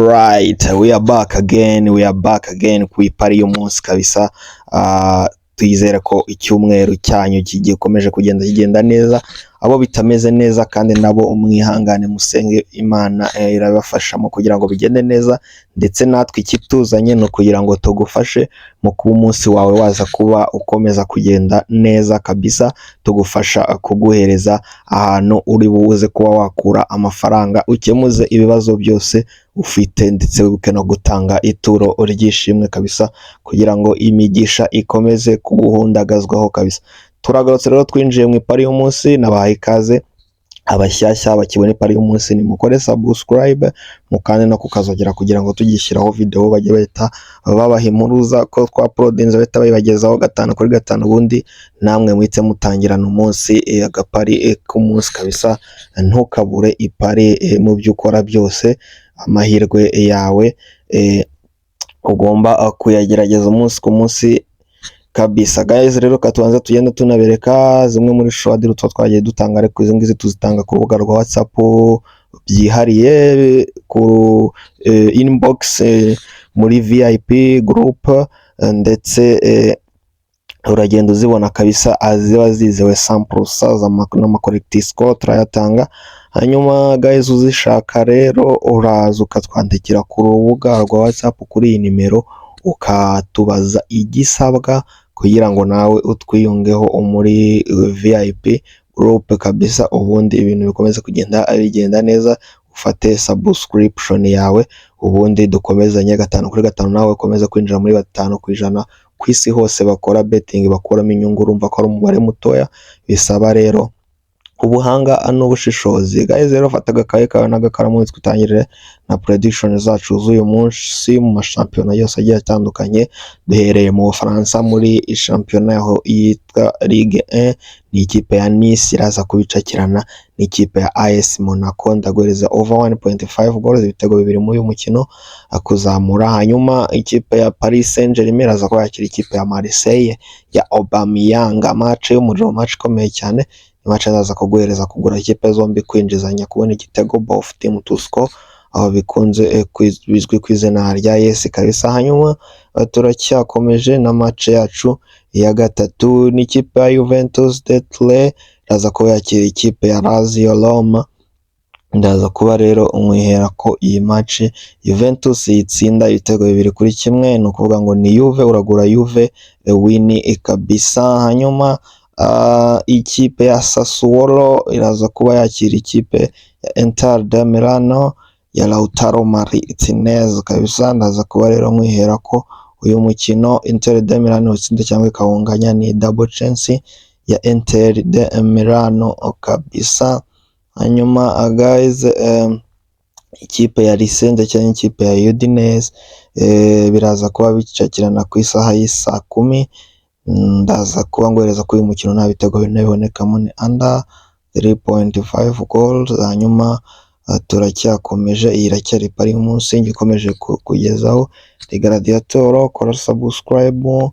Alright, we are back again ku ipari y'umunsi kabisa. Tuyizere ko icyumweru cyanyu gikomeje kugenda neza, abo bitameze neza kandi nabo umwihangane musenge Imana irabafashamo kugira ngo bigende neza, ndetse natwe ikituzanye no kugira ngo tugufashe mu kuba umunsi wawe waza kuba ukomeza kugenda neza kabisa, tugufasha kuguhereza ahantu uri buze kuba wakura amafaranga ukemuze ibibazo byose ufite, ndetse wibuke no gutanga ituro ry'ishimwe kabisa kugira ngo imigisha ikomeze kuguhundagazwaho kabisa. Turagarutse rero twinjiye mu ipari y'umunsi, nabahaye ikaze abashyashya bakibona ipari y'umunsi ni mukore subscribe mukande no kukazogera kugira ngo tugishyiraho video bajye bahita babaha impuruza ko twaprodinze bahita bayibagezaho 5 kuri 5, ubundi namwe mwite mutangirana umunsi agapari k'umunsi kabisa. Ntukabure ipari mu byo ukora byose, amahirwe yawe ugomba kuyagerageza umunsi ku munsi kabisa. Guys, rero katubanza tugenda tunabereka zimwe muri showadi twagiye dutanga, ariko izi ngizi tuzitanga ku rubuga rwa WhatsApp byihariye ku inbox muri VIP group, ndetse uragenda uzibona kabisa, aziba zizewe samples n'amacorrect score turayatanga. Hanyuma guys, uzishaka rero uraza ukatwandikira ku rubuga rwa WhatsApp kuri iyi nimero ukatubaza igisabwa kugira ngo nawe utwiyungeho muri VIP group kabisa, ubundi ibintu bikomeze bigenda neza. Ufate subscription yawe ubundi dukomezanye 5 kuri 5, nawe ukomeze kwinjira muri 5% ku isi hose bakora betting bakuramo inyungu. Urumva ko ari umubare mutoya, bisaba rero ubuhanga n'ubushishozi. Guys, rero fata agakaye kawe n'agakaramu twitangirire na prediction zacu z'uyu munsi mu mashampiyona yose agiye atandukanye. Duhereye mu Bufaransa muri shampiyona yaho yitwa Ligue 1, ni ikipe ya Nice iraza kubicakirana n'ikipe ya AS Monaco. Ndagwereza over 1.5 goals, ibitego bibiri muri uyu mukino akuzamura. Hanyuma ikipe ya Paris Saint-Germain iraza kwakira ikipe ya Marseille ya Aubameyang, match y'umuriro, match ikomeye cyane. Match azaza kuguhereza kugura ikipe zombi kwinjizanya kubona igitego both team to score, aho bikunze bizwi ku izina rya yes kabisa. Hanyuma turacyakomeje na match yacu ya gatatu n'ikipe ya Juventus de Turin iraza kuba yakira ikipe ya Lazio Roma. Ndaza kuba rero umwihera ko iyi match Juventus yitsinda ibitego 2-1, no kuvuga ngo ni Juve, uragura Juve win kabisa. Hanyuma ikipe ya Sassuolo iraza kuba yakira ikipe ya Inter de Milano ya Lautaro Martinez kabisa. Ndaza kuba rero mwihera ko uyu mukino Inter de Milano utsinda cyangwa ikawunganya ni double chance ya Inter de Milano kabisa. Hanyuma guys, ikipe ya Lecce cyangwa ikipe ya Udinese biraza kuba bicakirana ku isaha y'isa 10. Ndaza kuba ngohereza ko uyu mukino nta bitego binabonekamo, ni under 3.5 goals. Hanyuma turacyakomeje, iyi iracyari pari y'umunsi ngikomeje kugezaho Gladiator. Kora subscribe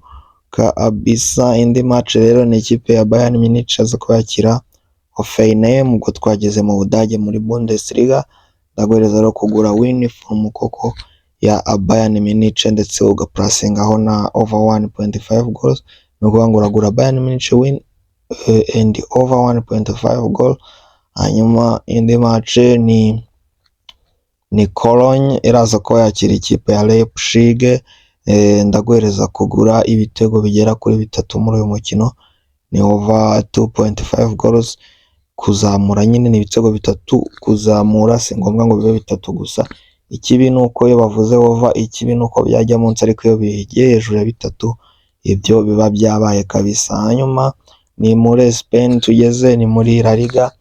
kabisa. Indi match rero ni ikipe ya Bayern Munich aza kwakira Hoffenheim, ubwo twageze mu Budage muri Bundesliga. Ndagwereza rero kugura win from koko ya Bayern Munich, ndetse ugaplacingaho na over 1.5 goals, no kuvuga ngo uragura Bayern Munich win and over 1.5 goal. Hanyuma indi match ni Cologne iraza ko yakira ikipe ya Leipzig. Ndagwereza kugura ibitego bigera kuri 3 muri uyu mukino, ni over 2.5 goals. Kuzamura nyine ni ibitego 3 kuzamura, si ngombwa ngo bibe 3 gusa. Ikibi nuko iyo bavuze over, ikibi nuko byajya munsi, ariko iyo bigiye hejuru ya 3 ibyo biba byabaye kabisa. Hanyuma ni muri Spain tugeze, ni muri La Liga,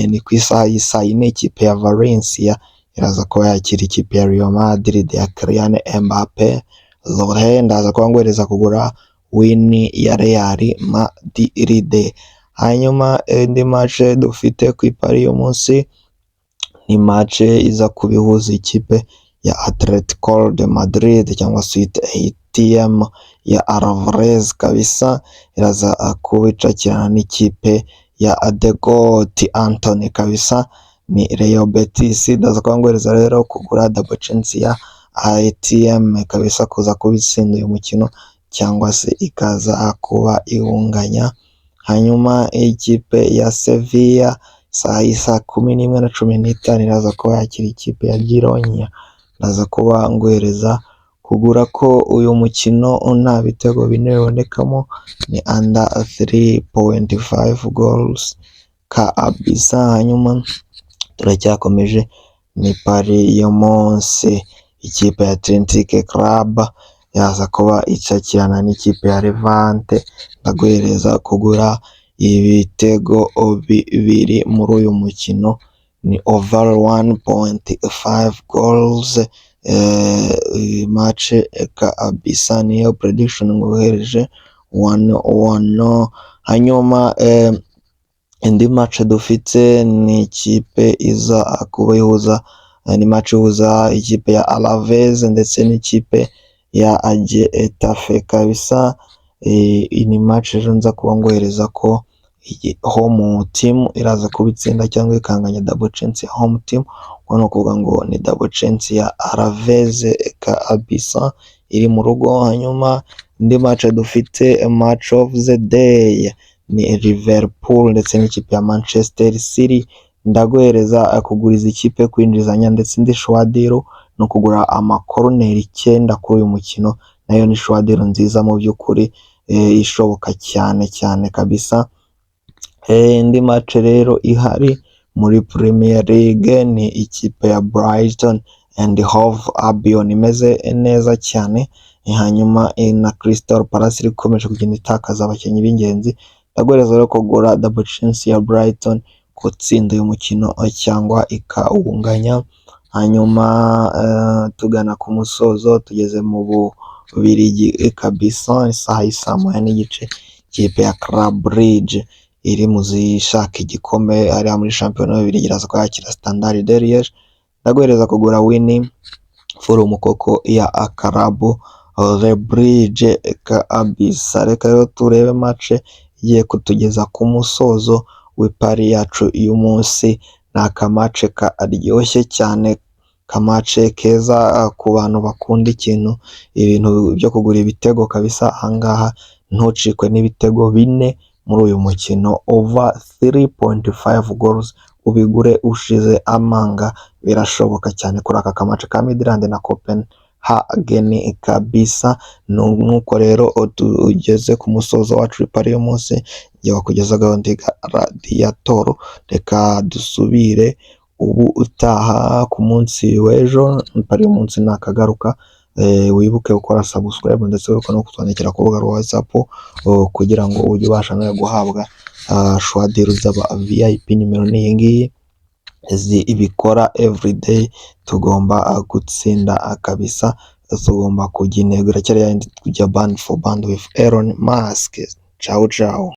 ni ku isaha y'isa 4 ikipe ya Valencia iraza kuba yakira ikipe ya Real Madrid ya Kylian Mbappe. Ndaza kuba ngohereza kugura win ya Real Madrid. Hanyuma indi match dufite ku ipari y'umunsi ni match iza kubihuza ikipe ya Atletico de Madrid cyangwa Sweet ATM ya Alvarez kabisa, iraza kubicakirana n'ikipe ya Adegot Anthony kabisa. ni Real Betis. Ndaza kubangwereza rero kugura double chance ya ATM kabisa kuza kubitsinda uyu mukino cyangwa se ikaza kuba iwunganya. Hanyuma ikipe ya Sevilla saa 11:15 iraza kuba yakira ikipe ya Gironia. Ndaza kuba ngwereza kugura ko uyu mukino nta bitego bine bibonekamo, ni under 3.5 goals kabisa. Hanyuma turacyakomeje ni Paris yo munsi, ikipe ya Athletic Club yaza kuba icakirana n'ikipe ya Levante. Ndaguhereza kugura ibitego bibiri muri uyu mukino, ni over 1.5 goals. Match kabisa niyo prediction nguhereje 1-1. Hanyuma indi match dufite ni ikipe iza kuba ihuza, ni match ihuza ikipe ya Alaves ndetse n'ikipe ya Getafe kabisa. Ni match rero nza kuba ngohereza ko home team iraza kubitsinda cyangwa ikanganya double chance ya home team. Ubona kuvuga ngo ni double chance ya Alaves kabisa iri mu rugo. Hanyuma indi match dufite match of the day ni Liverpool ndetse n'ikipe ya Manchester City. Ndaguhereza kuguriza ikipe kwinjizanya ndetse ndi shwadiro no kugura amakorner 9 kuri uyu mukino, nayo ni shwadiro nziza mu by'ukuri ishoboka cyane kabisa. Indi match rero ihari muri Premier League ni ikipe ya Brighton and Hove Albion imeze neza cyane. Hanyuma na Crystal Palace ikomeje kugenda itakaza abakinnyi b'ingenzi. Ndaguhereza rero kugura double chance ya Brighton gutsinda uyu mukino cyangwa ikawunganya. Hanyuma tugana ku musozo, tugeze mu Bubiligi kabisa. Isaha 1:30 ikipe ya Club Brugge iri mu zishaka igikombe ari muri shampiyona y'Ububiligi iraza kwakira Standard de Liège. Ndaguhereza kugura win for umukoko ya Club Brugge kabisa. Reka rero turebe match igiye kutugeza ku musozo w'ipari yacu uyu munsi. Ni akamace karyoshye cyane, kamace keza ku bantu bakunda ibintu byo kugura ibitego kabisa. Ahangaha ntucikwe n'ibitego 4 muri uyu mukino, over 3.5 goals. Ubigure ushize amanga, birashoboka cyane kuri aka kamace ka Midland na Copenhagen kabisa. Nuko rero tugeze ku musozo wacu w'ipari yo munsi, ngiye kugezaho ndiga Radiator. Reka dusubire ubu utaha ku munsi w'ejo. Ipari yo munsi nakagaruka. Wibuke gukora subscribe ndetse no kutwandikira ku rubuga rwa WhatsApp kugira ngo ujye ubasha no guhabwa shwadiro z'aba VIP. Nimero ni iyi ngiyi ibikora everyday. Tugomba gutsinda kabisa, tugomba kujya intego iracyari yandi kujya band for band with Elon Musk. Ciao.